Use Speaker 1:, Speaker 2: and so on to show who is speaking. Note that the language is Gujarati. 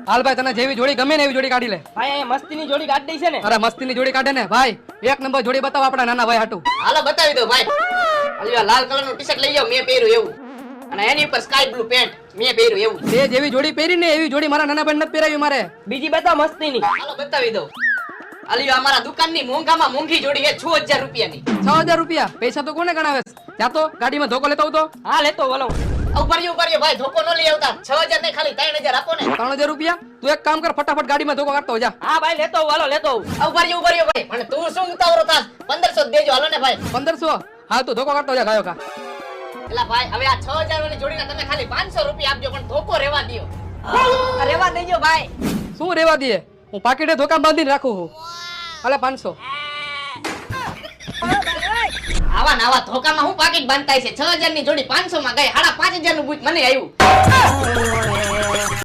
Speaker 1: હાલ ભાઈ તને જેવી જોડી ગમે ને એવી જોડી કાઢી લે.
Speaker 2: ભાઈ અહીંયા મસ્તીની જોડી કાઢી દઈ છે ને.
Speaker 1: અરે મસ્તીની જોડી કાઢે ને ભાઈ. એક નંબર જોડી બતાવો આપણા નાના ભાઈ હાટુ.
Speaker 3: હાલો બતાવી દો ભાઈ. અલી આ લાલ કલરનું ટી-શર્ટ લઈ જાવ, મેં પહેર્યું એવું. અને એની ઉપર સ્કાય બ્લુ પેન્ટ મેં પહેર્યું એવું.
Speaker 1: તે જેવી જોડી પહેરી ને એવી જોડી મારા નાના ભાઈ નથી પહેરાવી મારે.
Speaker 2: બીજી બતાવ મસ્તીની.
Speaker 3: હાલો બતાવી દો. અલી આ મારા દુકાનની મોંઘામાં મોંઘી જોડી છે 6000 રૂપિયાની.
Speaker 1: 6000 રૂપિયા પૈસા તો કોને ગણાવે? જા તો ગાડીમાં ધોકો લેતો આવતો.
Speaker 2: હા લેતો બોલો.
Speaker 3: ઉપર ભાઈ ધોકો ન લઈ આવતા. 6000 ને ખાલી 3000 આપો ને.
Speaker 1: 3000 રૂપિયા તું એક કામ કર, ફટાફટ ગાડીમાં ધોકો કાઢતો જા.
Speaker 2: હા ભાઈ લેતો બોલો લેતો.
Speaker 3: ઉપર ભાઈ પણ તું શું ઉતાવળો થાસ? 1500 દેજો હાલો ને ભાઈ.
Speaker 1: 1500 હાલ તું ધોકો કાઢતો જા ગાયો કા.
Speaker 3: એલા ભાઈ હવે આ 6000 વાળી જોડીના તમે ખાલી 500 રૂપિયા આપજો, પણ ધોકો રહેવા દ્યો.
Speaker 2: રેવા દેજો ભાઈ.
Speaker 1: શું રેવા દે? હું પાકીટે ધોકા બાંધીને રાખું છું. હાલે 500.
Speaker 3: આવા ધોકામાં હું પાકીટ બાંધતા છે? 6000 ની જોડી 500 માં ગઈ. 5500 નું બૂચ મને આવ્યું.